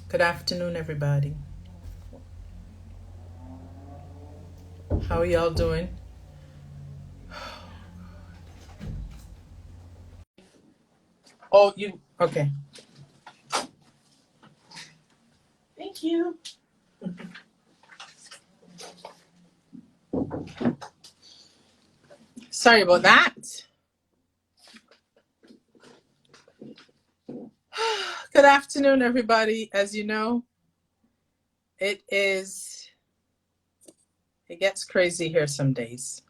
Good afternoon, everybody. How are y'all doing? Oh, you okay? Thank you. Sorry about that. Good afternoon, everybody. As you know, it is, it gets crazy here some days,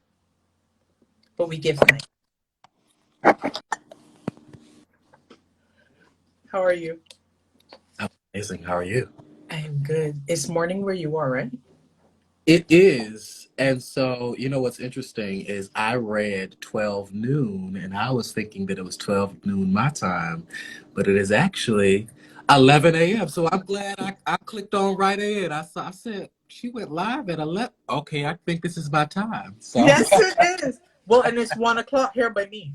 but we give thanks. How are you? Amazing. How are you? I'm good. It's morning where you are, right? It is. And so, what's interesting is I read 12 noon and I was thinking that it was 12 noon my time, but it is actually 11 a.m. So I'm glad I clicked on right ahead. I said, she went live at 11. Okay, I think this is my time. So Yes, it is. Well, and it's 1 o'clock here by me.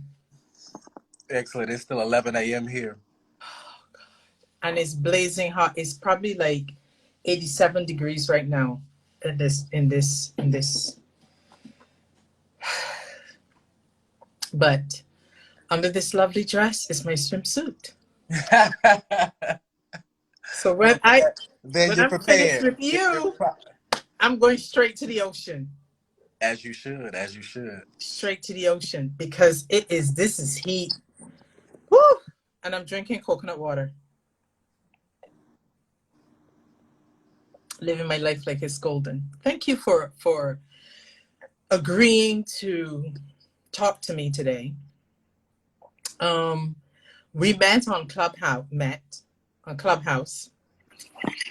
excellent. It's still 11 a.m. here. And it's blazing hot. It's probably like 87 degrees right now in this. But under this lovely dress is my swimsuit. So when Well, I then when you're I'm finished prepared. with you, I'm going straight to the ocean. As you should, as you should. Straight to the ocean because this is heat. Woo! And I'm drinking coconut water. Living my life like it's golden. Thank you for agreeing to talk to me today. Um we met on Clubhouse,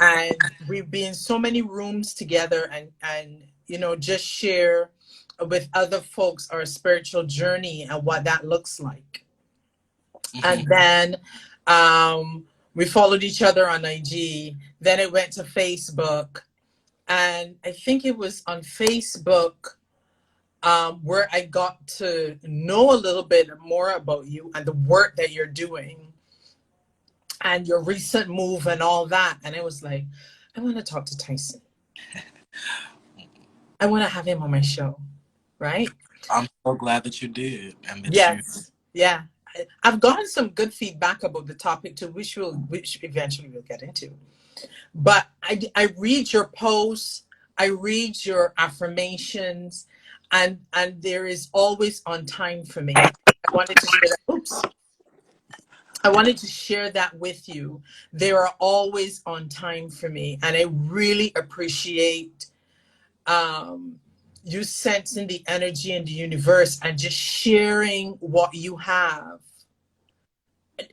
and we've been in so many rooms together, and just share with other folks our spiritual journey and what that looks like. Hmm. And then we followed each other on IG. Then it went to Facebook, and I think it was on Facebook where I got to know a little bit more about you and the work that you're doing and your recent move and all that. And it was like, I want to talk to Tyson. I want to have him on my show, right? I'm so glad that you did and that you. Yes, yeah. I've gotten some good feedback about the topic too, which eventually we'll get into. But I read your posts, I read your affirmations, and there is always on time for me. I wanted to share that. Oops. I wanted to share that with you. They are always on time for me, and I really appreciate um, you sensing the energy in the universe and just sharing what you have,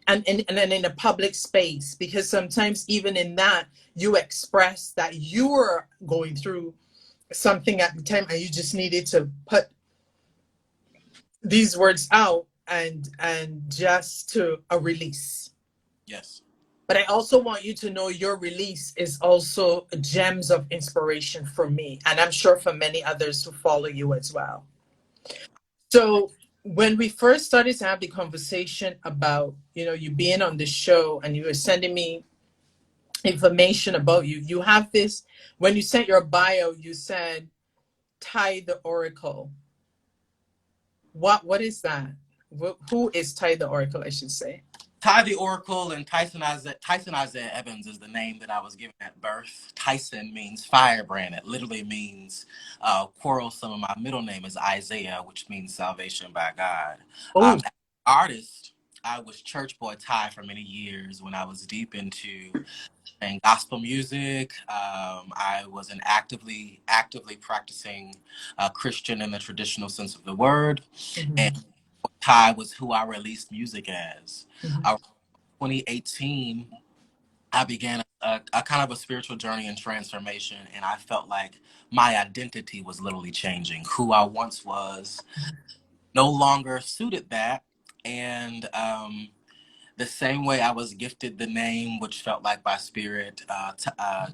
and then in a public space, because sometimes even in that you express that you were going through something at the time and you just needed to put these words out and just to a release. Yes. But I also want you to know your release is also gems of inspiration for me, and I'm sure for many others who follow you as well. So when we first started to have the conversation about, you being on the show and you were sending me information about you, you have this, when you sent your bio, you said, Ty the Oracle. What is that? Who is Ty the Oracle, I should say? Ty the Oracle and Tyson Isaiah Evans is the name that I was given at birth. Tyson means firebrand. It literally means quarrelsome. My middle name is Isaiah, which means salvation by God. Oh, As an artist, I was church boy Ty for many years when I was deep into and gospel music. I was an actively practicing Christian in the traditional sense of the word, and mhm, Ty was who I released music as. mhm, Around 2018, I began a kind of a spiritual journey and transformation, and I felt like my identity was literally changing. Who I once was no longer suited that, and the same way I was gifted the name, which felt like by spirit,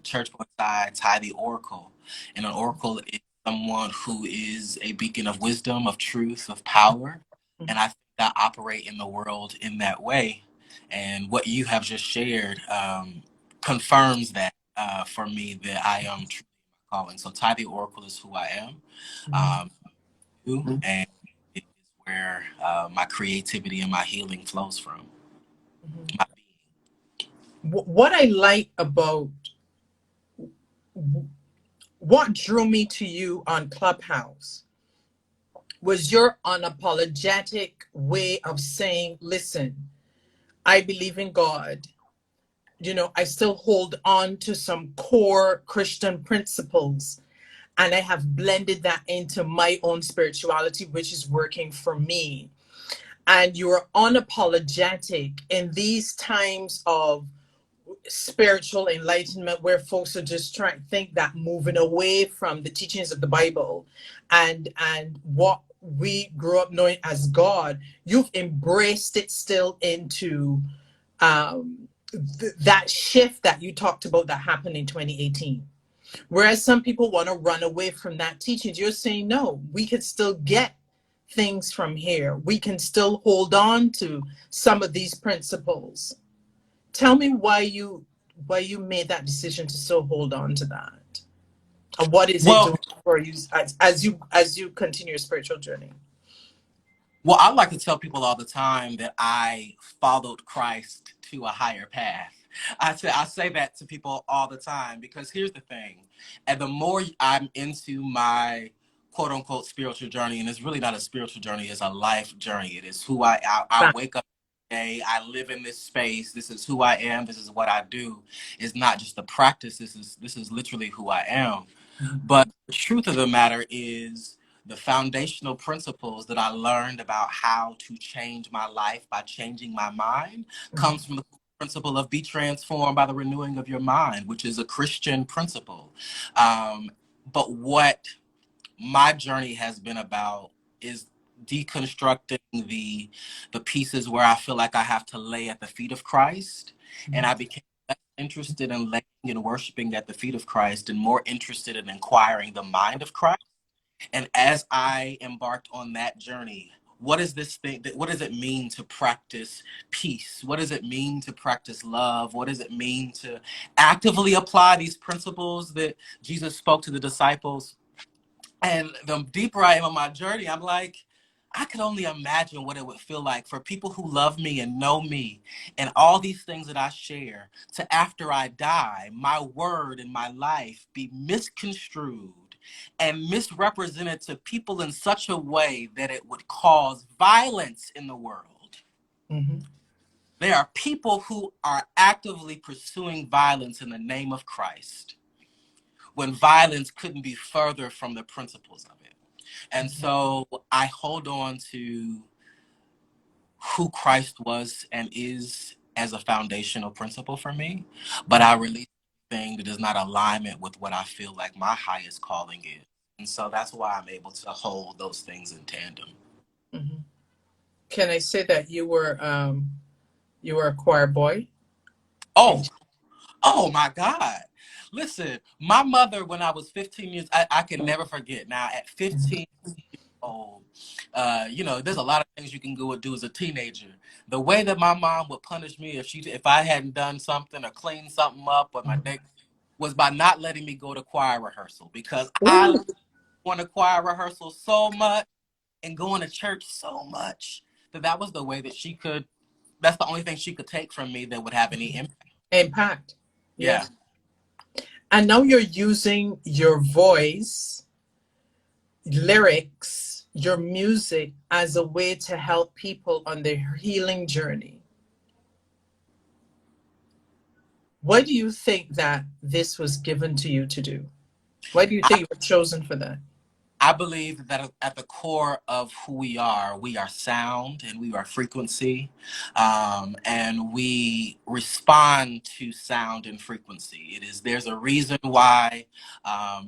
church boy Ty the Oracle. And an oracle is someone who is a beacon of wisdom, of truth, of power. And I think I operate in the world in that way. And what you have just shared confirms that for me that I am truly my calling. So Tidbit Oracle is who I am, um, and it is where my creativity and my healing flows from. Mhm. My being. What I like about what drew me to you on Clubhouse was your unapologetic way of saying, listen, I believe in God. You know, I still hold on to some core Christian principles, and I have blended that into my own spirituality, which is working for me. And you're unapologetic in these times of spiritual enlightenment where folks are just trying to think that moving away from the teachings of the Bible and what we grew up knowing as God, you've embraced it still into that shift that you talked about that happened in 2018. Whereas some people want to run away from that teaching, you're saying, no, we can still get things from here. We can still hold on to some of these principles. Tell me why you made that decision to still hold on to that. And what is it Well, doing for you as you continue your spiritual journey? Well, I like to tell people all the time that I followed Christ to a higher path. I say that to people all the time because here's the thing. And the more I'm into my quote unquote spiritual journey, and it's really not a spiritual journey, it's a life journey. It is who I Fact. wake up every day, I live in this space, this is who I am, this is what I do. It's not just a practice, this is literally who I am. Mhm. But the truth of the matter is, the foundational principles that I learned about how to change my life by changing my mind Mhm. comes from the principle of be transformed by the renewing of your mind, which is a Christian principle. But what my journey has been about is deconstructing the pieces where I feel like I have to lay at the feet of Christ, and I became less interested in laying and worshiping at the feet of Christ and more interested in inquiring the mind of Christ. And as I embarked on that journey, what is this thing that what does it mean to practice peace? What does it mean to practice love? What does it mean to actively apply these principles that Jesus spoke to the disciples? And the deeper I am on my journey, I'm like, I could only imagine what it would feel like for people who love me and know me and all these things that I share to, after I die, my word and my life be misconstrued and misrepresented to people in such a way that it would cause violence in the world. Mhm. There are people who are actively pursuing violence in the name of Christ when violence couldn't be further from the principles of it. And Mhm. so I hold on to who Christ was and is as a foundational principle for me, but I release anything that is not alignment with what I feel like my highest calling is. And so that's why I'm able to hold those things in tandem. Mhm. Can I say that you were a choir boy? Oh, And oh my God. Listen, my mother, when I was 15 years, I can never forget. Now, at 15 old. There's a lot of things you can go and do as a teenager. The way that my mom would punish me if I hadn't done something or cleaned something up or my day was by not letting me go to choir rehearsal because I ooh, want to choir rehearsal so much and going to church so much that was the way that she could. That's the only thing she could take from me that would have any impact. impact. Yeah. Yeah. And now you're using your voice, lyrics, your music as a way to help people on their healing journey. Why do you think that this was given to you to do? Why do you think you were chosen for that? I believe that at the core of who we are sound and we are frequency, and we respond to sound and frequency. There's a reason why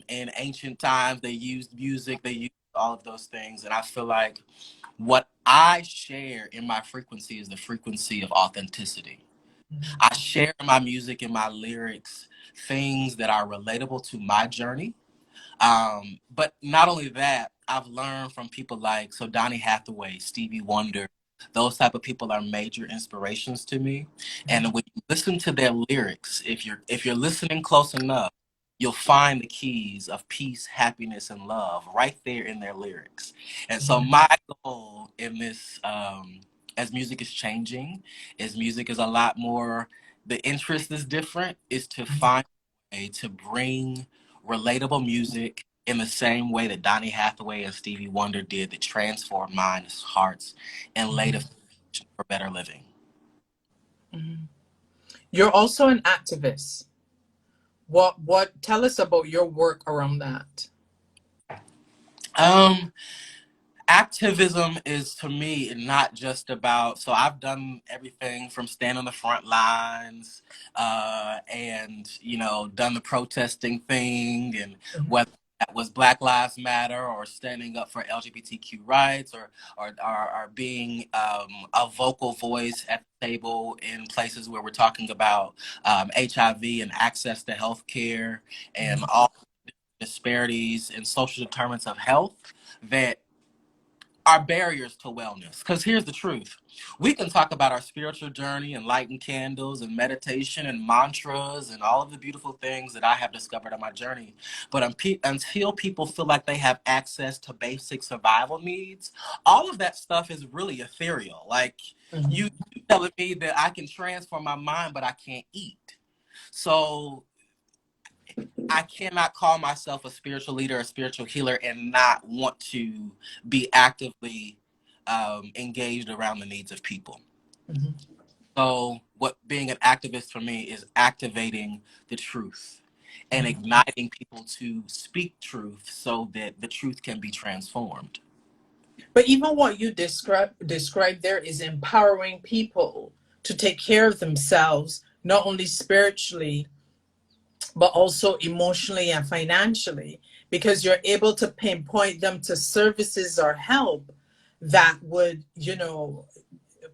in ancient times they used music, they used all of those things, and I feel like what I share in my frequency is the frequency of authenticity. I share in my music and my lyrics things that are relatable to my journey, but not only that, I've learned from people like Donny Hathaway, Stevie Wonder. Those type of people are major inspirations to me. And when you listen to their lyrics, if you're listening close enough, you'll find the keys of peace, happiness, and love right there in their lyrics. And so my goal in this, as music is changing, as music is a lot more, the interest is different, is to find a way to bring relatable music in the same way that Donny Hathaway and Stevie Wonder did, that transformed minds, hearts, and laid a foundation for better living. You're also an activist. What tell us about your work around that? Um, Activism is, to me, not just about, so I've done everything from stand on the front lines, and done the protesting thing, and whether that was Black Lives Matter or standing up for LGBTQ rights, or being a vocal voice at the table in places where we're talking about HIV and access to health care and all disparities in social determinants of health that are barriers to wellness. Because here's the truth. We can talk about our spiritual journey and lighting candles and meditation and mantras and all of the beautiful things that I have discovered on my journey. But until people feel like they have access to basic survival needs, all of that stuff is really ethereal. Like, you telling me that I can transform my mind, but I can't eat. So I cannot call myself a spiritual leader, a spiritual healer, and not want to be actively engaged around the needs of people. So, what being an activist for me is activating the truth and igniting people to speak truth so that the truth can be transformed. But even what you describe there is empowering people to take care of themselves, not only spiritually, but also emotionally and financially, because you're able to pinpoint them to services or help that would,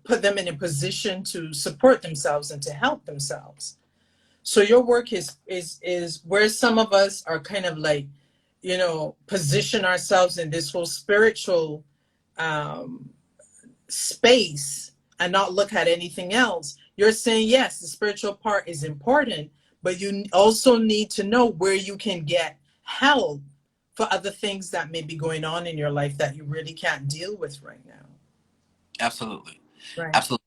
put them in a position to support themselves and to help themselves. So your work is where some of us are kind of like, position ourselves in this whole spiritual um, space and not look at anything else. You're saying, yes, the spiritual part is important, but you also need to know where you can get help for other things that may be going on in your life that you really can't deal with right now. Absolutely. Right. Absolutely.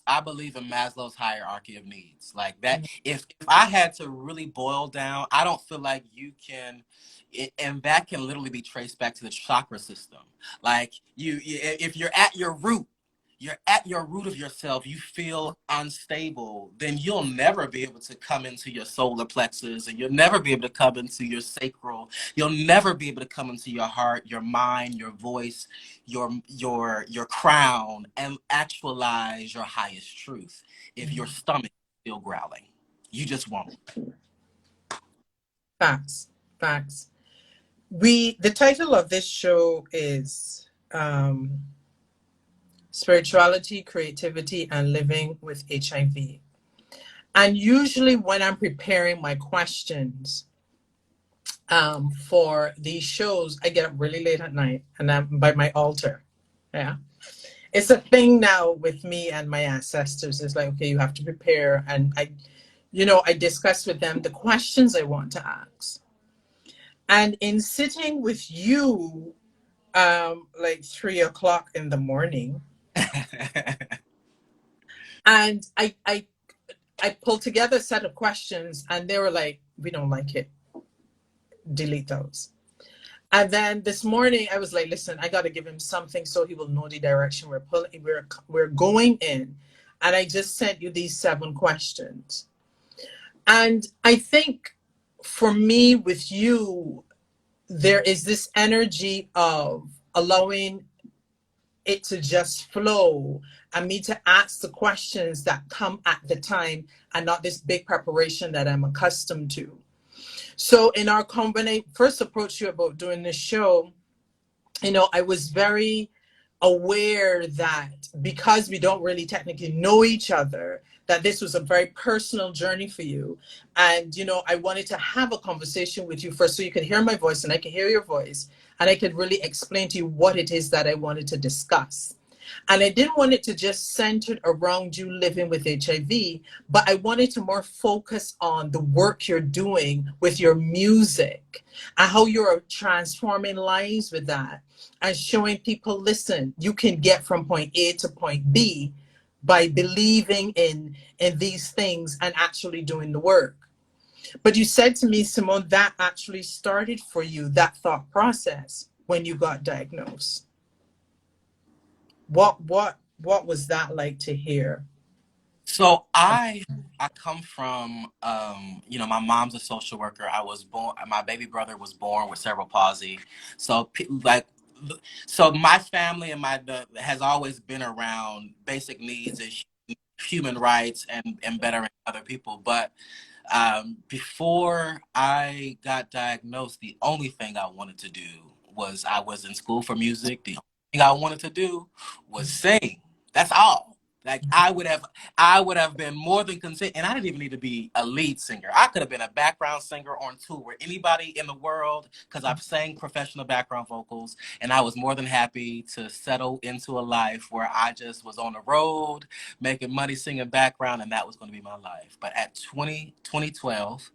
I believe in Maslow's hierarchy of needs. Like that, if I had to really boil down, I don't feel like you can, and that can literally be traced back to the chakra system. Like if you're at your root of yourself, you feel unstable, then you'll never be able to come into your solar plexus, and you'll never be able to come into your sacral. You'll never be able to come into your heart, your mind, your voice, your crown, and actualize your highest truth if your stomach is still growling. You just won't. Facts. Facts. The title of this show is Spirituality, Creativity, and Living with HIV. And usually when I'm preparing my questions for these shows, I get up really late at night and I'm by my altar. Yeah. It's a thing now with me and my ancestors. It's like, okay, you have to prepare. And I discuss with them the questions I want to ask. And in sitting with you, like 3 o'clock in the morning, and I pulled together a set of questions, and they were like, we don't like it. Delete those. And then this morning, I was like, listen, I got to give him something so he will know the direction we're going in. And I just sent you these 7 questions. And I think for me, with you, there is this energy of allowing it to just flow and me to ask the questions that come at the time and not this big preparation that I'm accustomed to. So in our combination, first approach you about doing this show, I was very aware that because we don't really technically know each other, that this was a very personal journey for you. And, I wanted to have a conversation with you first so you could hear my voice and I could hear your voice and I could really explain to you what it is that I wanted to discuss. And I didn't want it to just center around you living with HIV, but I wanted to more focus on the work you're doing with your music and how you're transforming lives with that and showing people, listen, you can get from point A to point B by believing in these things and actually doing the work. But you said to me, Simone, that actually started for you, that thought process, when you got diagnosed. What was that like to hear? So I come from my mom's a social worker. I was born My baby brother was born with cerebral palsy. So so my family and has always been around basic needs and human rights and bettering other people. But before I got diagnosed, the only thing I wanted to do was I was in school for music. The only thing I wanted to do was sing. That's all. Like I would have been more than content, and I didn't even need to be a lead singer. I could have been a background singer on tour with anybody in the world because I've sang professional background vocals, and I was more than happy to settle into a life where I just was on the road making money singing background, and that was going to be my life. But at 2012,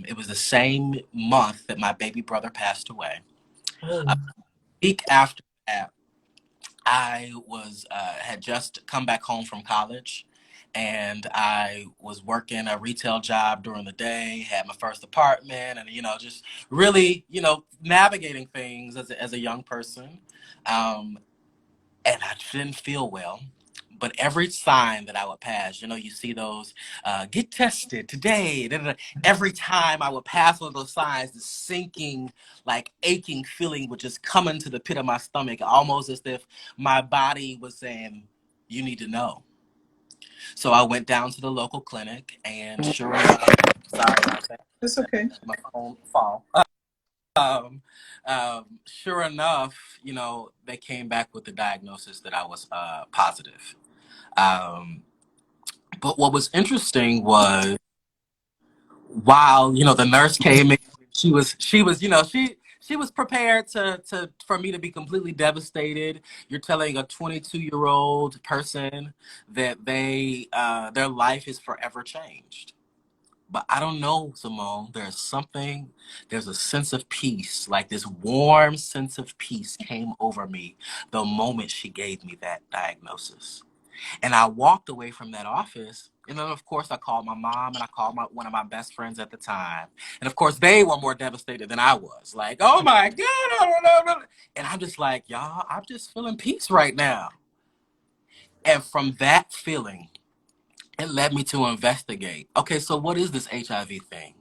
it was the same month that my baby brother passed away. Oh, A week after that, I was had just come back home from college, and I was working a retail job during the day, had my first apartment, and just really navigating things as a young person. Um, and I didn't feel well. But every sign that I would pass, you see those, get tested today. Da, da, da. Every time I would pass one of those signs, the sinking, like aching feeling would just come into the pit of my stomach, almost as if my body was saying, you need to know. So I went down to the local clinic, and sure enough, sorry about that, it's okay. my phone fall. Um, sure enough, they came back with the diagnosis that I was positive. Um, but what was interesting was while the nurse came in, she was prepared to for me to be completely devastated. You're telling a 22-year-old person that their life is forever changed. But I don't know, Simone. There's a sense of peace, like this warm sense of peace came over me the moment she gave me that diagnosis. And I walked away from that office. And then, of course, I called my mom and I called one of my best friends at the time. And of course, they were more devastated than I was. Like, oh my God, I don't know. And I'm just like, y'all, I'm just feeling peace right now. And from that feeling, it led me to investigate. Okay, so what is this HIV thing?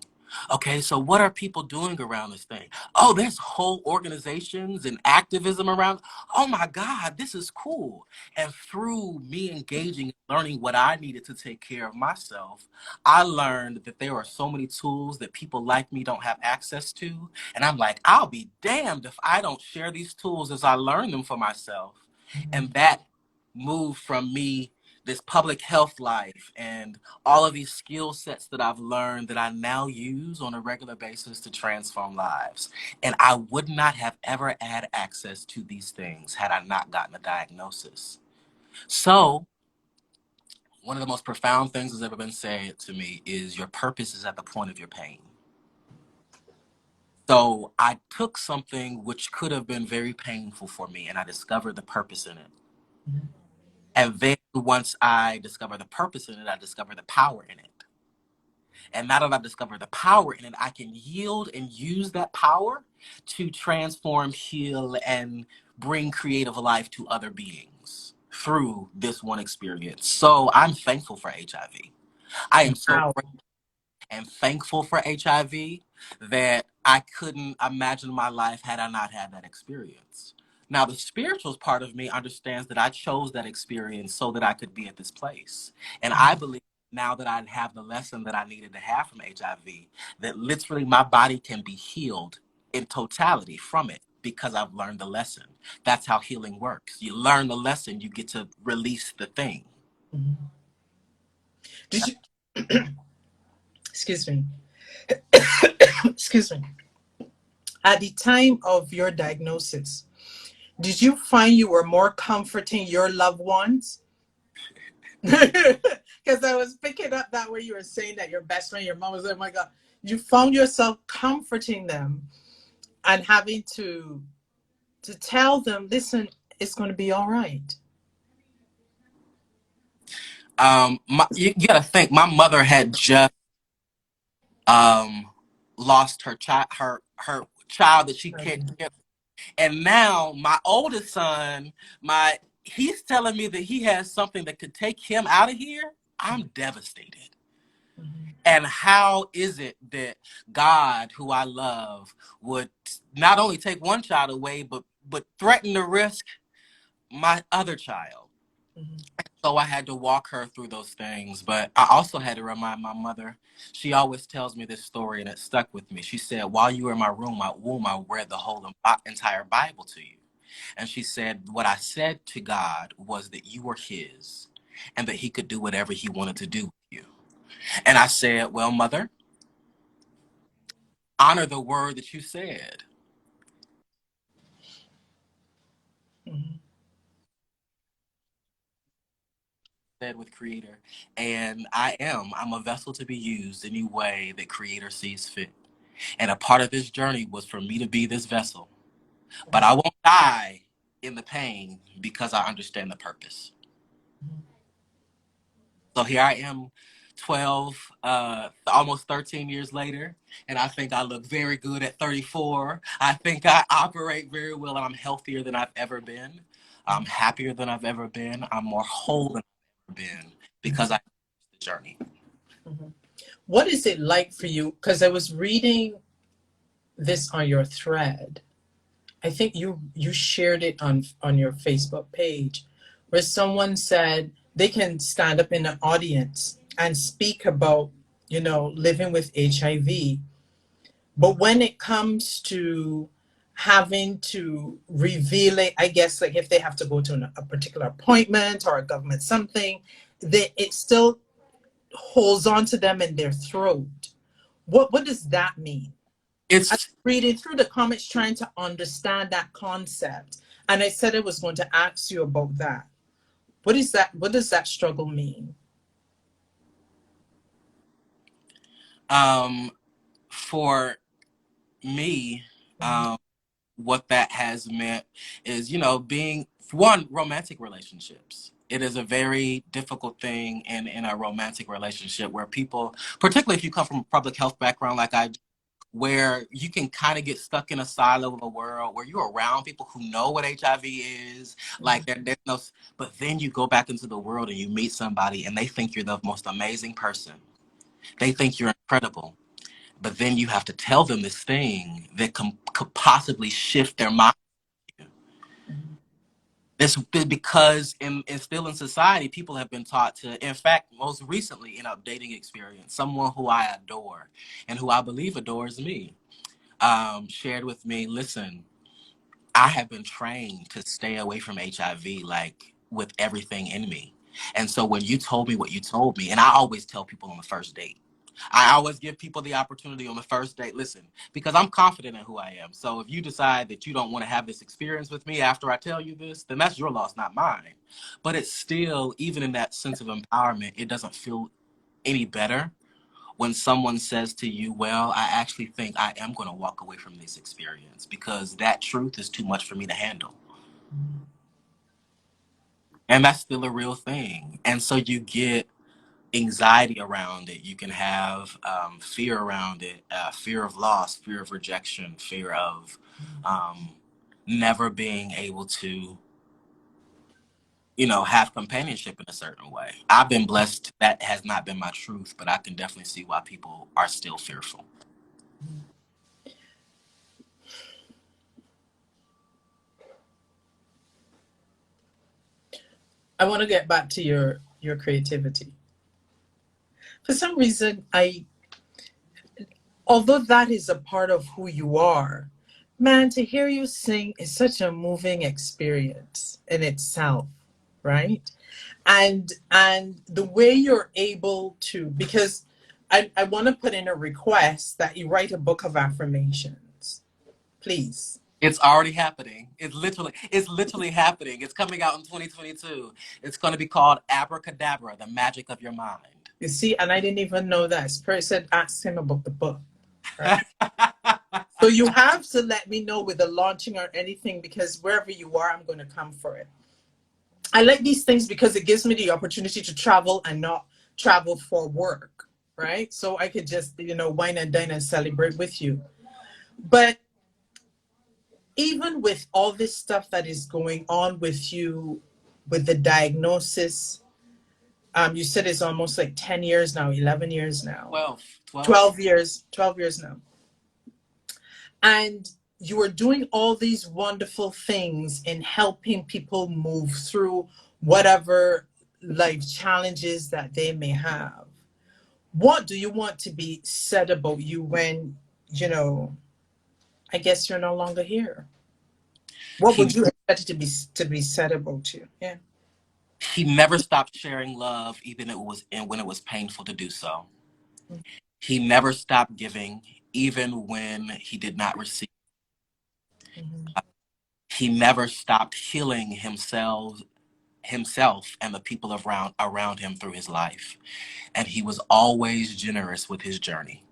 Okay, so what are people doing around this thing? Oh, there's whole organizations and activism around. Oh my God, this is cool. And through me engaging and learning what I needed to take care of myself, I learned that there are so many tools that people like me don't have access to. And I'm like, I'll be damned if I don't share these tools as I learn them for myself. And that moved from me this public health life and all of these skill sets that I've learned that I now use on a regular basis to transform lives. And I would not have ever had access to these things had I not gotten a diagnosis. So, one of the most profound things that's ever been said to me is your purpose is at the point of your pain. So, I took something which could have been very painful for me and I discovered the purpose in it. And then once I discover the purpose in it, I discover the power in it. And now that I've discovered the power in it, I can yield and use that power to transform, heal, and bring creative life to other beings through this one experience. So I'm thankful for HIV. I am so Wow. grateful and thankful for HIV that I couldn't imagine my life had I not had that experience. Now, the spiritual part of me understands that I chose that experience so that I could be at this place. And I believe now that I have the lesson that I needed to have from HIV, that literally my body can be healed in totality from it because I've learned the lesson. That's how healing works. You learn the lesson, you get to release the thing. Mhm. Did you, excuse me, excuse me, at the time of your diagnosis, Did you find you were more comforting your loved ones? Because I was picking up that way you were saying that your best friend, your mom was, oh my God, you found yourself comforting them and having to tell them, listen, it's going to be all right. You gotta think, my mother had just um lost her child that she can't care. And now my oldest son, my he's telling me that he has something that could take him out of here. I'm devastated. Mhm. And how is it that God, who I love, would not only take one child away, but threaten to risk my other child? Mhm. So I had to walk her through those things. But I also had to remind my mother. She always tells me this story, and it stuck with me. She said, "While you were in my womb, I read the whole entire Bible to you." And she said, "What I said to God was that you were His, and that He could do whatever He wanted to do with you." And I said, "Well, Mother, honor the word that you said." Mhm. Said with Creator, and I'm a vessel to be used any way that Creator sees fit. And a part of this journey was for me to be this vessel. But I won't die in the pain because I understand the purpose. So here I am, 12, almost 13 years later, and I think I look very good at 34. I think I operate very well, and I'm healthier than I've ever been. I'm happier than I've ever been. I'm more whole than I've ever been because I the journey. Mhm. What is it like for you? Because I was reading this on your thread. I think you shared it on your Facebook page, where someone said they can stand up in an audience and speak about, living with HIV, but when it comes to having to reveal it, I guess like if they have to go to a particular appointment or a government something, it still holds on to them in their throat. What does that mean? I was It's reading through the comments trying to understand that concept. And I said I was going to ask you about that. What is that? What does that struggle mean? um, for me, Mhm. what that has meant is, being one, romantic relationships. It is a very difficult thing in a romantic relationship where people, particularly if you come from a public health background like I do, where you can kind of get stuck in a silo of a world where you're around people who know what HIV is, like there's no, but then you go back into the world and you meet somebody and they think you're the most amazing person. They think you're incredible, but then you have to tell them this thing that could possibly shift their mind. Mhm. This because in still in society, people have been taught to. In fact, most recently in a dating experience, someone who I adore and who I believe adores me, shared with me, "Listen, I have been trained to stay away from HIV, like with everything in me. And so when you told me what you told me, and I always tell people on the first date, I always give people the opportunity on the first date, listen, because I'm confident in who I am. So if you decide that you don't want to have this experience with me after I tell you this, then that's your loss, not mine. But it's still, even in that sense of empowerment, it doesn't feel any better when someone says to you, well, I actually think I am going to walk away from this experience because that truth is too much for me to handle." And that's still a real thing. And so you get anxiety around it. You can have fear around it, fear of loss, fear of rejection, fear of um, never being able to, have companionship in a certain way. I've been blessed. That has not been my truth, but I can definitely see why people are still fearful. I want to get back to your creativity. For some reason, although that is a part of who you are, man, to hear you sing is such a moving experience in itself, right? And the way you're able to, because I want to put in a request that you write a book of affirmations, please. It's already happening. It's literally happening. It's coming out in 2022. It's going to be called Abracadabra, the magic of your mind. You see, and I didn't even know that. Spirit said, ask him about the book. Right. So you have to let me know with the launching or anything, because wherever you are, I'm going to come for it. I like these things because it gives me the opportunity to travel and not travel for work, right? So I could just, wine and dine and celebrate with you. But even with all this stuff that is going on with you, with the diagnosis, you said it's almost like 10 years now, 11 years now, 12 years, 12 years now. And you are doing all these wonderful things in helping people move through whatever life challenges that they may have. What do you want to be said about you when, I guess you're no longer here? What would He you expect to be said about you? Yeah. he never stopped sharing love, even when it was painful to do so. He never stopped giving, even when he did not receive. Mm-hmm. He never stopped healing himself and the people around him through his life. And he was always generous with his journey.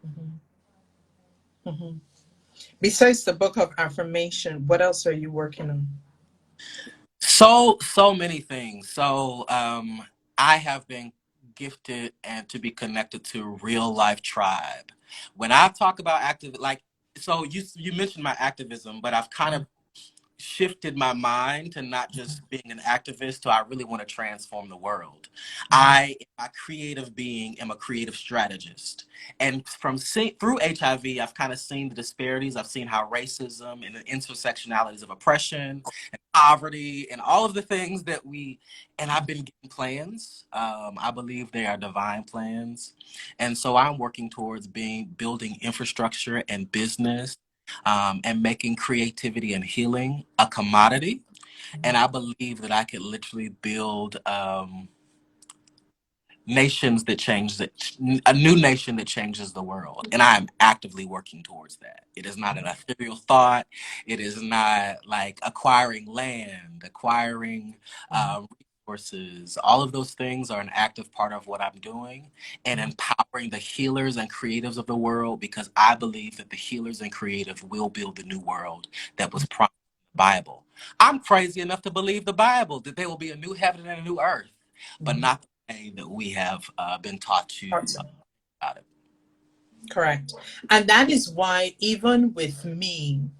Mm-hmm. Mm-hmm. Besides the book of affirmation, what else are you working on? So many things. I have been gifted and to be connected to real life tribe. When I talk about you mentioned my activism, but I've kind of shifted my mind to not just being an activist to I really want to transform the world. I, a creative being, am a creative strategist. And through HIV, I've kind of seen the disparities. I've seen how racism and the intersectionalities of oppression and poverty and all of the things and I've been getting plans. I believe they are divine plans. And so I'm working towards building infrastructure and business, and making creativity and healing a commodity. And I believe that I could literally build nations that a new nation that changes the world. And I am actively working towards that. It is not an ethereal thought. It is not like acquiring land, acquiring resources. All of those things are an active part of what I'm doing, and empowering the healers and creatives of the world, because I believe that the healers and creatives will build the new world that was promised in the Bible. I'm crazy enough to believe the Bible, that there will be a new heaven and a new earth, but not that we have been taught to about it. Correct. And that is why even with me,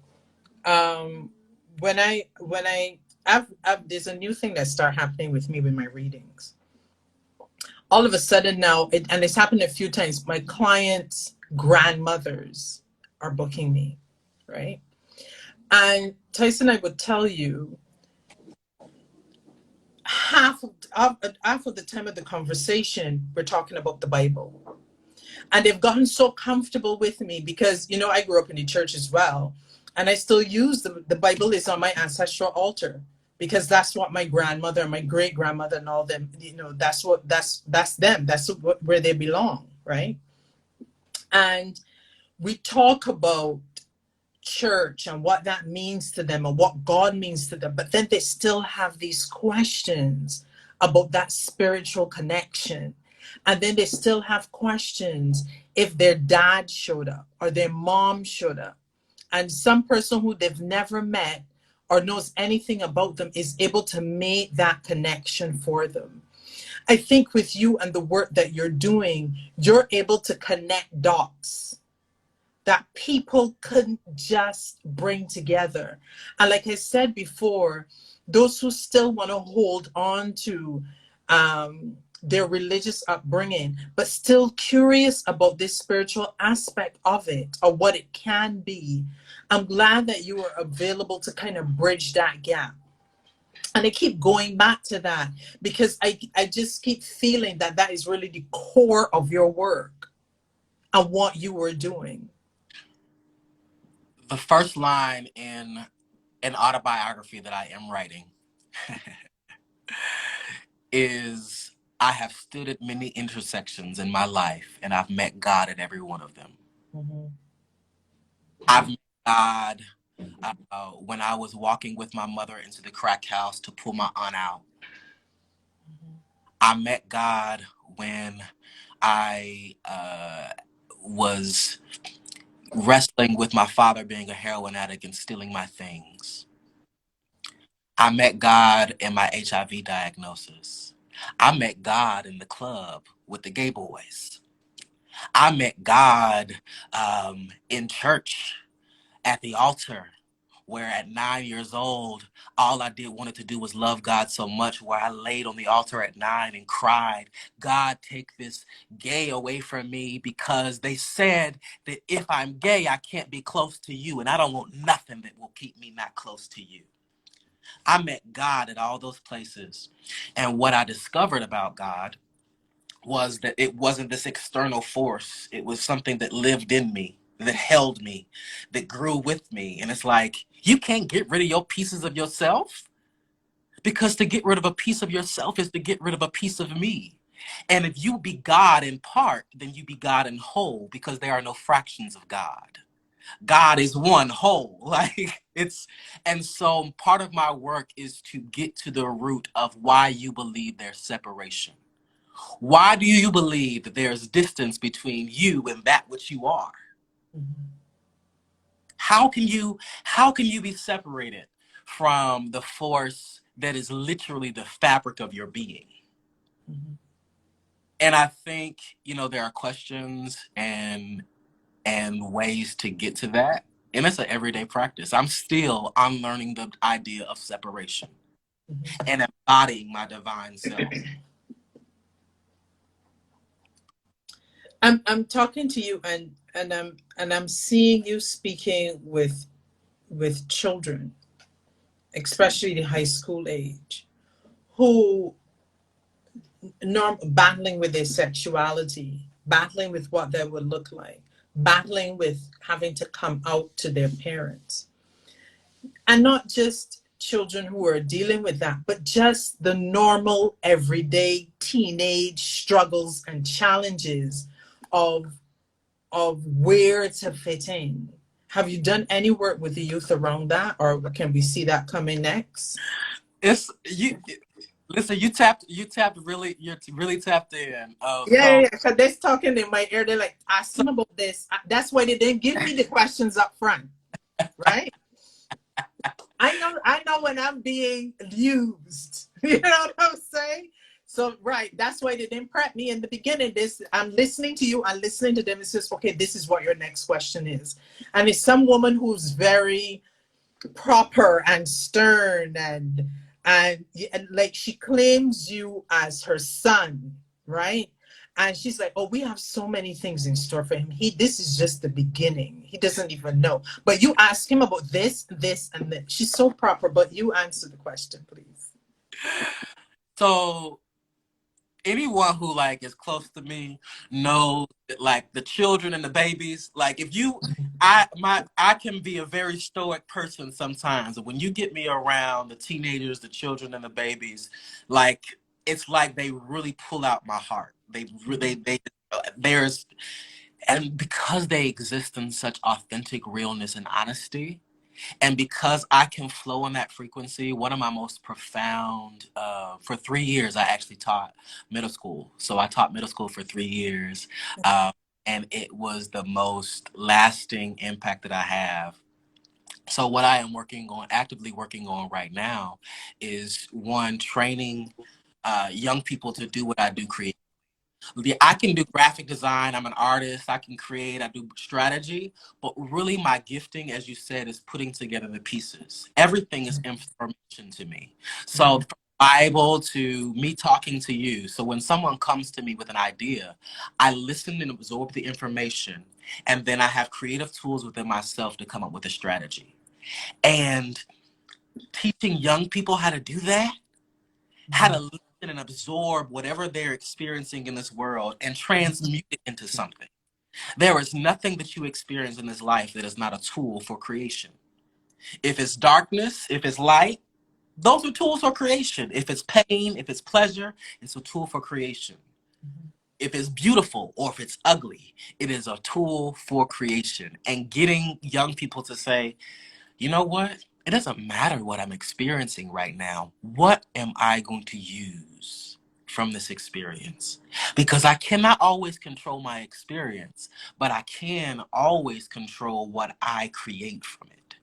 um, when there's a new thing that start happening with me with my readings. All of a sudden now, and it's happened a few times, my clients' grandmothers are booking me, right? And Tyson, I would tell you, half of the time of the conversation, we're talking about the Bible. And they've gotten so comfortable with me because, I grew up in the church as well. And I still use the Bible is on my ancestral altar, because that's what my grandmother and my great grandmother and all them, that's them. That's where they belong, right? And we talk about church and what that means to them and what God means to them, but then they still have these questions about that spiritual connection. And then they still have questions if their dad showed up or their mom showed up, and some person who they've never met or knows anything about them is able to make that connection for them. I think with you and the work that you're doing, you're able to connect dots that people couldn't just bring together. And like I said before, those who still want to hold on to their religious upbringing, but still curious about this spiritual aspect of it or what it can be, I'm glad that you are available to kind of bridge that gap. And I keep going back to that because I just keep feeling that that is really the core of your work and what you were doing. The first line in an autobiography that I am writing is, I have stood at many intersections in my life and I've met God at every one of them. Mhm. I've met God When I was walking with my mother into the crack house to pull my aunt out. I met God when I was wrestling with my father being a heroin addict and stealing my things. I met God in my HIV diagnosis. I met God in the club with the gay boys. I met God in church at the altar, where at 9 years old, all I did wanted to do was love God so much, where I laid on the altar at 9 and cried, God, take this gay away from me, because they said that if I'm gay, I can't be close to you, and I don't want nothing that will keep me not close to you. I met God at all those places. And what I discovered about God was that it wasn't this external force. It was something that lived in me, that held me, that grew with me. And it's like, you can't get rid of your pieces of yourself, because to get rid of a piece of yourself is to get rid of a piece of me. And if you be God in part, then you be God in whole, because there are no fractions of God. God is one whole. Like it's, and so part of my work is to get to the root of why you believe there's separation. Why do you believe that there's distance between you and that which you are? Mm-hmm. How can you be separated from the force that is literally the fabric of your being? Mm-hmm. And I think, there are questions and ways to get to that. And it's an everyday practice. I'm still unlearning the idea of separation Mm-hmm. and embodying my divine self. I'm talking to you, and I'm seeing you speaking with children, especially the high school age, who battling with their sexuality, battling with what that would look like, battling with having to come out to their parents. And not just children who are dealing with that, but just the normal, everyday teenage struggles and challenges of where to fit in. Have you done any work with the youth around that, or can we see that coming next? It's you. Listen, you're really tapped in. Yeah, yeah, yeah. Because they're talking in my ear. They're like, ask him about this. That's why they didn't give me the questions up front, right? I know when I'm being used. You know what I'm saying? So right, that's why they didn't prep me in the beginning. This I'm listening to you, I'm listening to them. It says, okay, this is what your next question is. And it's some woman who's very proper and stern and like she claims you as her son, right? And she's like, oh, we have so many things in store for him. This is just the beginning. He doesn't even know. But you ask him about this and this. She's so proper, but you answer the question, please. So anyone who like is close to me knows that, like, the children and the babies, like, if you I can be a very stoic person sometimes. When you get me around the teenagers, the children and the babies, like, it's like they really pull out my heart. There's, and because they exist in such authentic realness and honesty, and because I can flow in that frequency, one of my most profound, for 3 years, I actually taught middle school. So I taught middle school for 3 years. And it was the most lasting impact that I have. So what I am actively working on right now is, one, training young people to do what I do creatively. I can do graphic design. I'm an artist. I can create. I do strategy. But really, my gifting, as you said, is putting together the pieces. Everything is information to me. So, from Bible to me talking to you. So, when someone comes to me with an idea, I listen and absorb the information. And then I have creative tools within myself to come up with a strategy. And teaching young people how to do that, how to listen and absorb whatever they're experiencing in this world and transmute it into something. There is nothing that you experience in this life that is not a tool for creation. If it's darkness, if it's light, those are tools for creation. If it's pain, if it's pleasure, it's a tool for creation. If it's beautiful or if it's ugly, it is a tool for creation. And getting young people to say, you know what? It doesn't matter what I'm experiencing right now. What am I going to use from this experience? Because I cannot always control my experience, but I can always control what I create from it.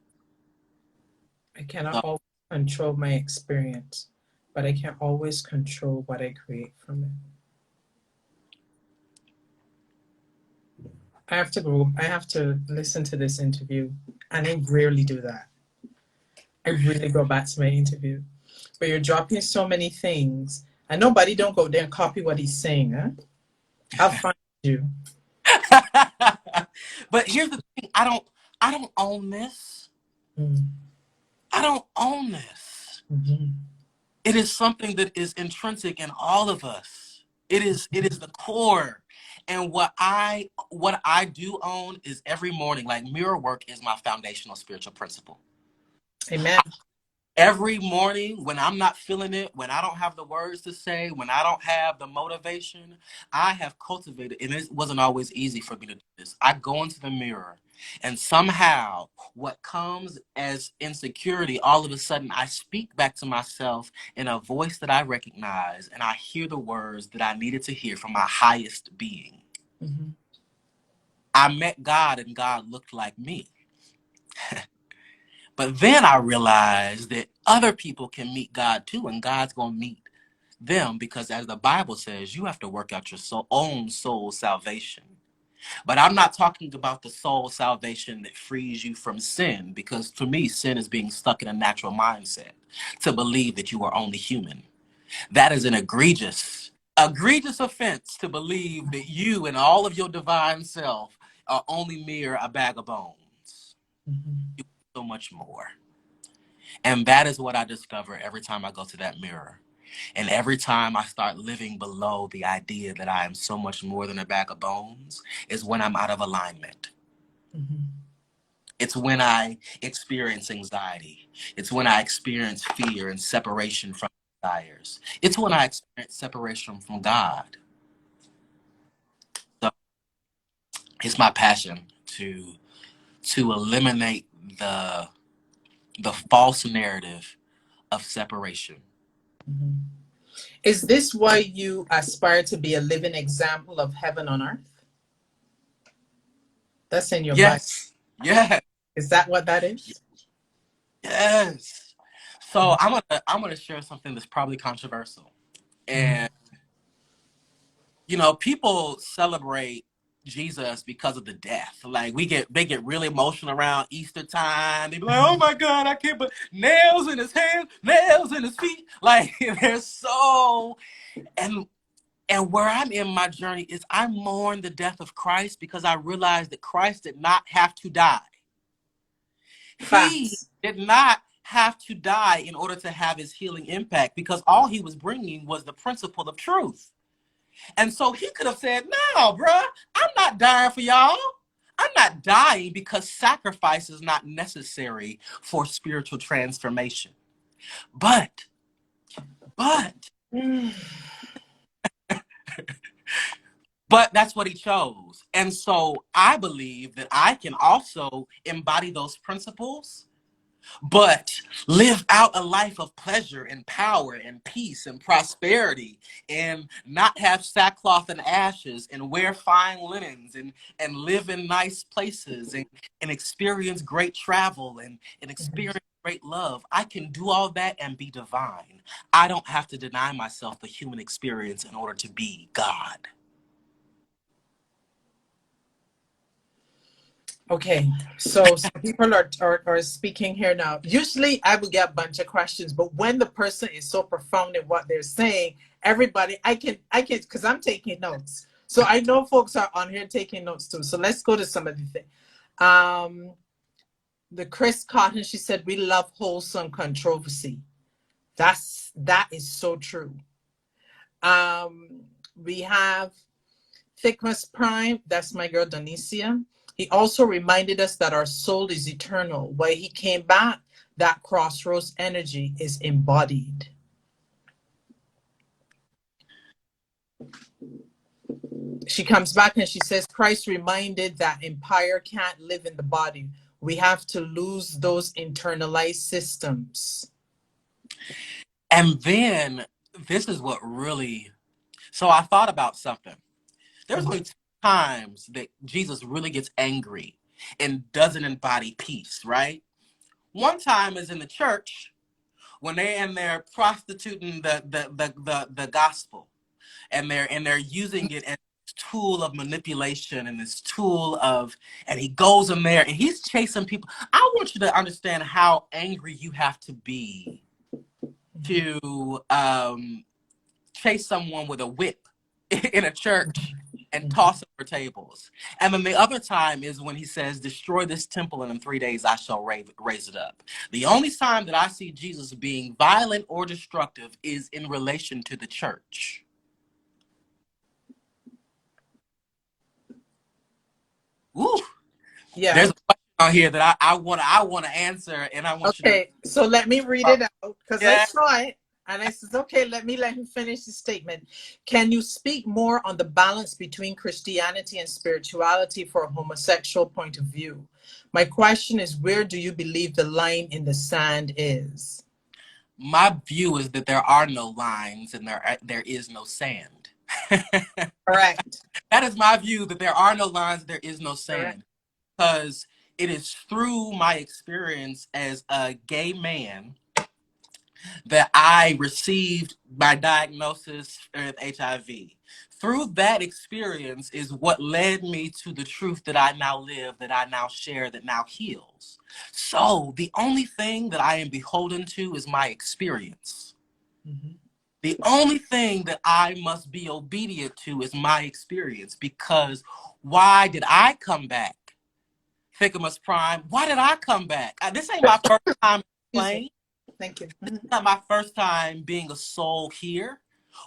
I cannot So, always control my experience, but I can always control what I create from it. I have to listen to this interview, and I rarely do that. I really go back to my interview. But you're dropping so many things, and nobody don't go there and copy what he's saying, huh? I'll find you. but here's the thing: I don't own this. Mm. I don't own this. Mm-hmm. It is something that is intrinsic in all of us. It is the core. And what I do own is every morning, like mirror work is my foundational spiritual principle. Amen. Every morning when I'm not feeling it, when I don't have the words to say, when I don't have the motivation, I have cultivated, and it wasn't always easy for me to do this. I go into the mirror, and somehow what comes as insecurity, all of a sudden I speak back to myself in a voice that I recognize, and I hear the words that I needed to hear from my highest being. Mm-hmm. I met God, and God looked like me. But then I realized that other people can meet God too, and God's going to meet them, because as the Bible says, you have to work out your own soul salvation. But I'm not talking about the soul salvation that frees you from sin, because for me, sin is being stuck in a natural mindset to believe that you are only human. That is an egregious offense, to believe that you and all of your divine self are only mere a bag of bones. Mm-hmm. You are so much more. And that is what I discover every time I go to that mirror. And every time I start living below the idea that I am so much more than a bag of bones is when I'm out of alignment. Mm-hmm. It's when I experience anxiety. It's when I experience fear and separation from desires. It's when I experience separation from God. So it's my passion to eliminate the the false narrative of separation. Mm-hmm. Is this why you aspire to be a living example of heaven on earth? That's in your Bible. Yes. Yes. Is that what that is? Yes. So I'm gonna share something that's probably controversial. Mm-hmm. And people celebrate Jesus because of the death. Like they get really emotional around Easter time. They be like, "Oh my God, I can't put nails in his hands, nails in his feet." Like they're so and and where I'm in my journey is I mourn the death of Christ because I realize that Christ did not have to die. He Facts. did not have to die in order to have his healing impact, because all he was bringing was the principle of truth. And so he could have said, "No, bruh, I'm not dying for y'all. I'm not dying because sacrifice is not necessary for spiritual transformation." But, but, Mm. but that's what he chose. And so I believe that I can also embody those principles, but live out a life of pleasure and power and peace and prosperity, and not have sackcloth and ashes, and wear fine linens, and live in nice places, and experience great travel, and experience great love. I can do all that and be divine. I don't have to deny myself the human experience in order to be God. Okay, so some people are speaking here now. Usually I will get a bunch of questions, but when the person is so profound in what they're saying, everybody, I can, because I'm taking notes. So I know folks are on here taking notes too. So let's go to some of the things. The Chris Cotton, she said, we love wholesome controversy. That is so true. We have Thickness Prime, that's my girl Donicia. He also reminded us that our soul is eternal. When he came back, that crossroads energy is embodied. She comes back and she says, Christ reminded that empire can't live in the body. We have to lose those internalized systems. And then this is what really, so I thought about something. There's only two times that Jesus really gets angry and doesn't embody peace, right? One time is in the church when they're in there prostituting the gospel, and they're using it as a tool of manipulation and this tool of, and he goes in there and he's chasing people. I want you to understand how angry you have to be to chase someone with a whip in a church and toss over tables. And then the other time is when he says, destroy this temple and in 3 days I shall raise it up. The only time that I see Jesus being violent or destructive is in relation to the church. Ooh, Yeah. there's a question on here that I want to answer, and I want you to. Okay. So let me read it out because I Yeah. saw it and I said, okay, let him finish the statement. Can you speak more on the balance between Christianity and spirituality for a homosexual point of view? My question is, where do you believe the line in the sand is? My view is that there are no lines and there is no sand. Correct. That is my view, that there are no lines, there is no Correct. sand. Because it is through my experience as a gay man that I received my diagnosis with HIV. Through that experience is what led me to the truth that I now live, that I now share, that now heals. So the only thing that I am beholden to is my experience. Mm-hmm. The only thing that I must be obedient to is my experience, because why did I come back? Thickums Prime, why did I come back? This ain't my first time Excuse me. playing. Thank you. This is not my first time being a soul here.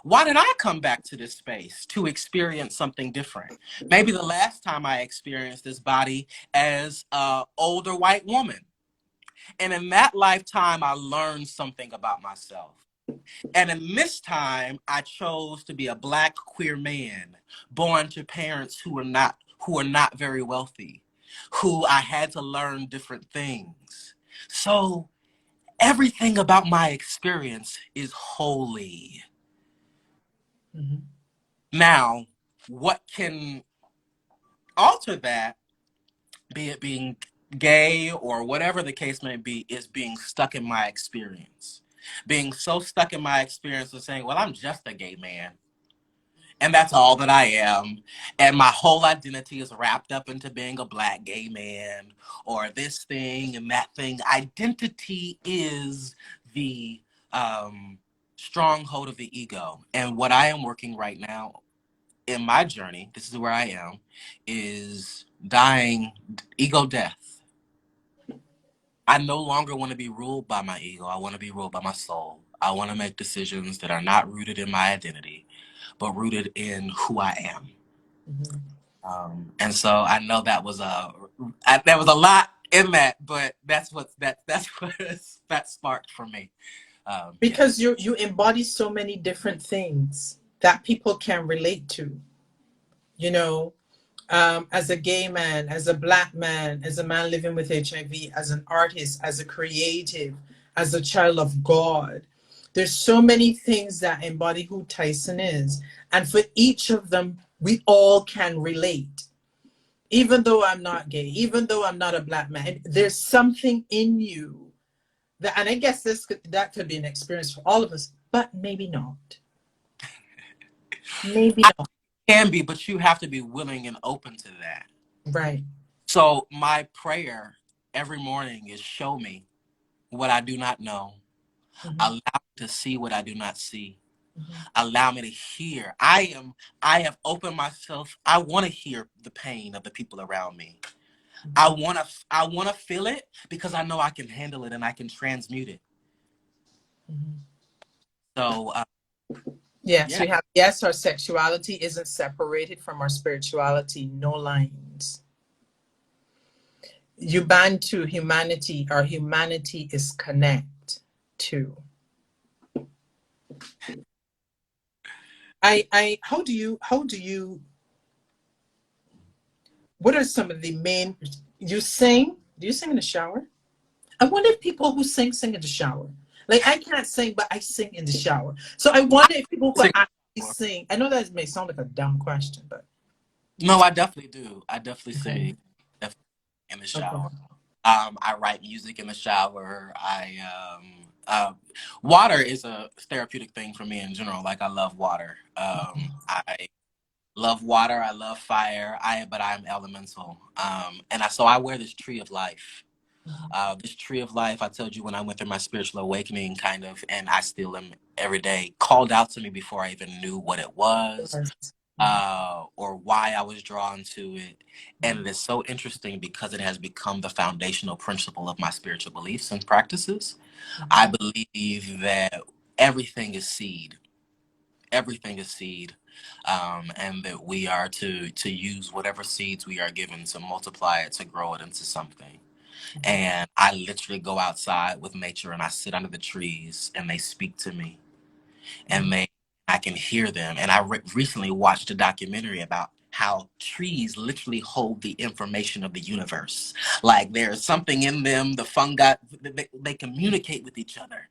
Why did I come back to this space to experience something different? Maybe the last time I experienced this body as an older white woman. And in that lifetime, I learned something about myself. And in this time, I chose to be a Black queer man, born to parents who are not very wealthy, who I had to learn different things. So everything about my experience is holy. Mm-hmm. Now, what can alter that, be it being gay or whatever the case may be, is being stuck in my experience. Being so stuck in my experience of saying, well, I'm just a gay man. And that's all that I am. And my whole identity is wrapped up into being a Black gay man or this thing and that thing. Identity is the stronghold of the ego. And what I am working right now in my journey, this is where I am, is dying ego death. I no longer want to be ruled by my ego. I want to be ruled by my soul. I want to make decisions that are not rooted in my identity, but rooted in who I am. Mm-hmm. And so I know that was there was a lot in that, but that's what that sparked for me. Yeah. Because you embody so many different things that people can relate to, you know, as a gay man, as a Black man, as a man living with HIV, as an artist, as a creative, as a child of God. There's so many things that embody who Tyson is. And for each of them, we all can relate. Even though I'm not gay, even though I'm not a Black man, there's something in you that, and I guess that could be an experience for all of us, but maybe not. Maybe I not. can be, but you have to be willing and open to that. Right. So my prayer every morning is, show me what I do not know. Mm-hmm. Allow me to see what I do not see. Mm-hmm. Allow me to hear. I have opened myself. I want to hear the pain of the people around me. I want to feel it because I know I can handle it and I can transmute it. Mm-hmm. So Yes, yeah. we have, yes, our sexuality isn't separated from our spirituality, no lines. Ubuntu, humanity, our humanity is connect to. How do you, what are some of the main, you sing, Do you sing in the shower? I wonder if people who sing in the shower. Like I can't sing, but I sing in the shower. So I wonder if people who Sing- actually sing. I know that may sound like a dumb question, but No, I definitely do. I definitely okay, sing definitely in the okay. shower. I write music in the shower. Water is a therapeutic thing for me in general. Like I love water. I love water. I love fire. But I'm elemental. So I wear this tree of life. This tree of life, I told you when I went through my spiritual awakening, kind of, and I still am every day, called out to me before I even knew what it was, Yes. or why I was drawn to it. And it is so interesting because it has become the foundational principle of my spiritual beliefs and practices. I believe that everything is seed. Everything is seed. And that we are to use whatever seeds we are given to multiply it, to grow it into something. And I literally go outside with nature and I sit under the trees and they speak to me and I can hear them. And I recently watched a documentary about how trees literally hold the information of the universe. Like there's something in them, the fungi, they communicate with each other.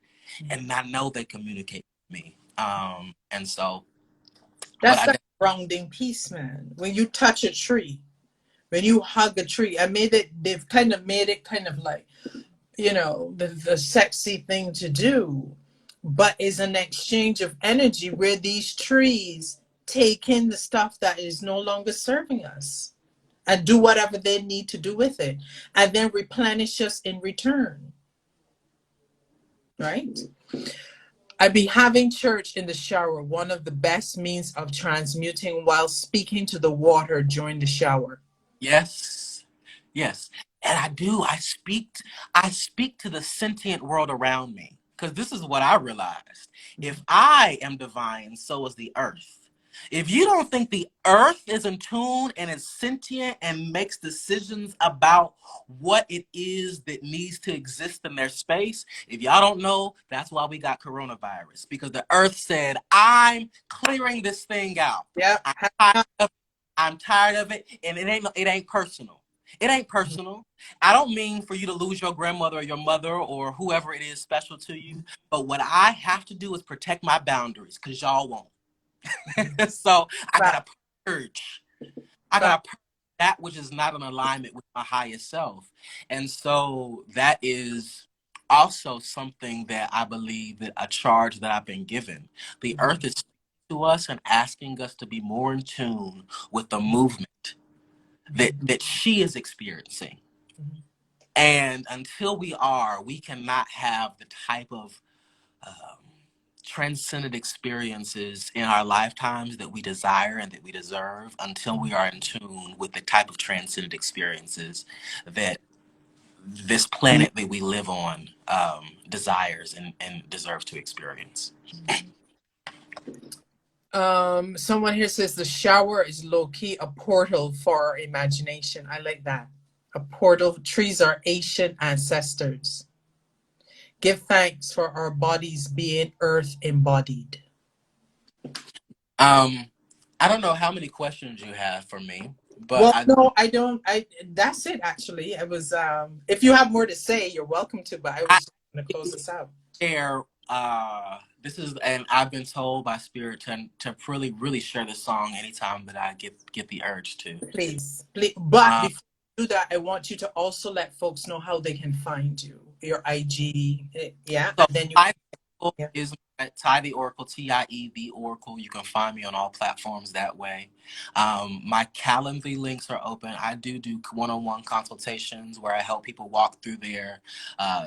And I know they communicate with me. And so, but That's I, that grounding piece, man. When you touch a tree, when you hug a tree, I made it. They've kind of made it kind of like the sexy thing to do, but is an exchange of energy where these trees take in the stuff that is no longer serving us and do whatever they need to do with it and then replenish us in return, right? I'd be having church in the shower, one of the best means of transmuting while speaking to the water during the shower. yes, yes. And I do. I speak to the sentient world around me. Because this is what I realized. If I am divine, so is the earth. If you don't think the earth is in tune and is sentient and makes decisions about what it is that needs to exist in their space, if y'all don't know, that's why we got coronavirus. Because the earth said, I'm clearing this thing out. Yeah. I'm tired of I'm tired of it, and it ain't personal. It ain't personal. I don't mean for you to lose your grandmother or your mother or whoever it is special to you, but what I have to do is protect my boundaries because y'all won't. So I Fact, gotta purge. I fact. gotta purge that which is not in alignment with my highest self, and so that is also something that I believe that a charge that I've been given. The earth is to us and asking us to be more in tune with the movement that she is experiencing. And until we are, we cannot have the type of um, transcendent experiences in our lifetimes that we desire and that we deserve until we are in tune with the type of transcendent experiences that this planet that we live on desires and deserves to experience. Someone here says the shower is low key a portal for our imagination. I like that. A portal. Trees are ancient ancestors. Give thanks for our bodies being earth embodied. Um, I don't know how many questions you have for me, but Well, I no, I don't. I That's it. Actually, I was. If you have more to say, you're welcome to. But I I was going to close this out. share this is and I've been told by spirit to really share this song anytime that I get the urge to. Please, please. But Um, before you do that, I want you to also let folks know how they can find you, your IG. Yeah, so and then you Ty can. the Oracle Yeah. is Ty the Oracle, TIE the Oracle. You can find me on all platforms that way. My Calendly links are open. I do one-on-one consultations where I help people walk through their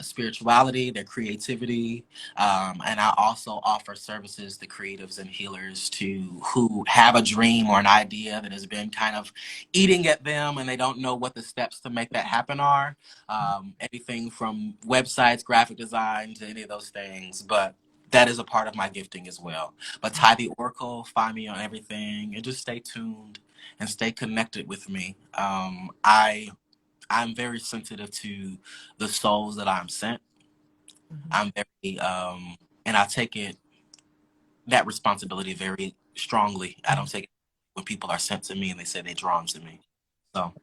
spirituality, their creativity, and I also offer services to creatives and healers to who have a dream or an idea that has been kind of eating at them and they don't know what the steps to make that happen are. Anything from websites, graphic design to any of those things. But that is a part of my gifting as well. But Ty the Oracle, find me on everything and just stay tuned and stay connected with me. I'm very sensitive to the souls that I'm sent. I'm very and I take it that responsibility very strongly. I don't take it when people are sent to me and they say they're drawn to me. So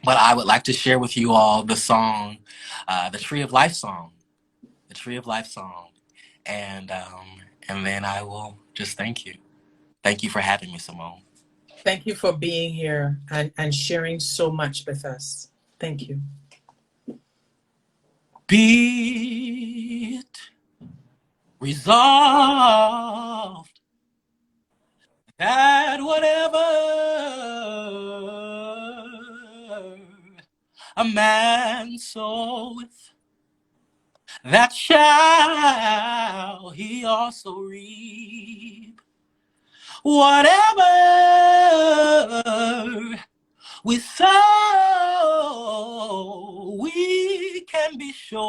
But I would like to share with you all the song, the Tree of Life song, the Tree of Life song, and then I will just thank you. Thank you for having me, Simone. Thank you for being here and sharing so much with us. Thank you. Be it resolved that whatever a man soweth, that shall he also reap. Whatever we sow, we can be sure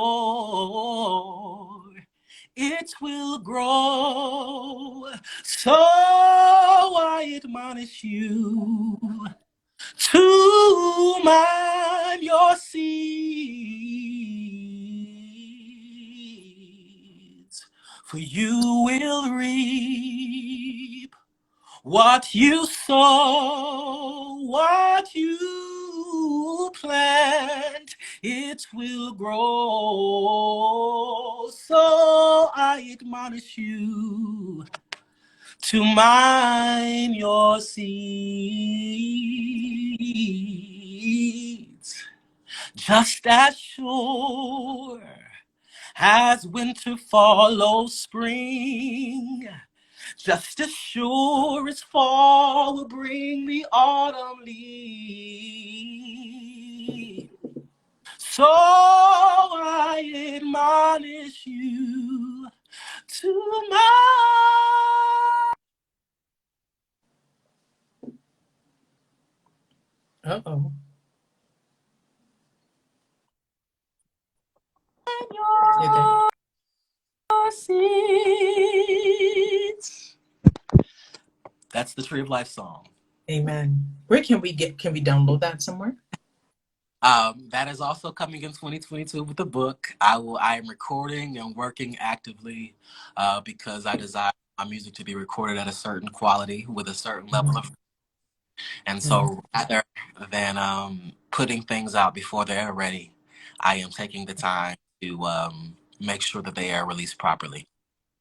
it will grow. So I admonish you to mind your seeds, for you will reap what you sow, what you plant, it will grow. So I admonish you to mind your seeds, just as sure as winter follows spring, just as sure as fall will bring the autumn leaf. So I admonish you to mind Uh-oh. You there? your seeds. That's the Tree of Life song. Amen. Where can we download that somewhere? That is also coming in 2022 with the book. I am recording and working actively because I desire my music to be recorded at a certain quality with a certain level of, and Mm. so rather than putting things out before they're ready, I am taking the time to make sure that they are released properly.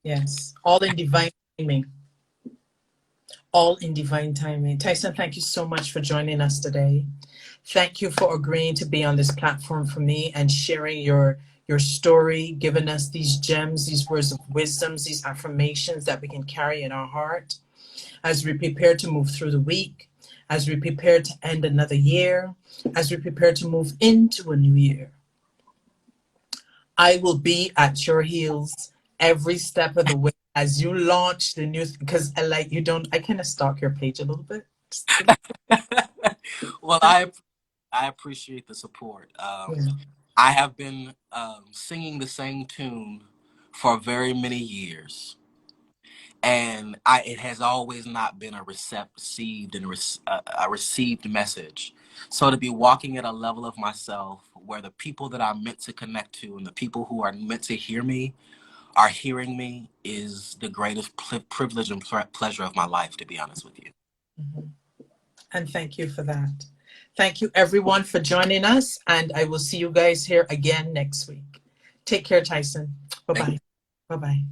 Yes. All in divine timing. All in divine timing. Tyson, thank you so much for joining us today. Thank you for agreeing to be on this platform for me and sharing your story, giving us these gems, these words of wisdoms, these affirmations that we can carry in our heart as we prepare to move through the week, as we prepare to end another year, as we prepare to move into a new year. I will be at your heels every step of the way as you launch the new, because I kind of stalk your page a little bit. Well, I appreciate the support. Yeah. I have been singing the same tune for very many years, and it has always not been a a received message. So to be walking at a level of myself where the people that I'm meant to connect to and the people who are meant to hear me are hearing me is the greatest privilege and pleasure of my life, to be honest with you. Mhm. And thank you for that. Thank you everyone for joining us, and I will see you guys here again next week. Take care, Tyson. Thank Bye-bye. Bye-bye.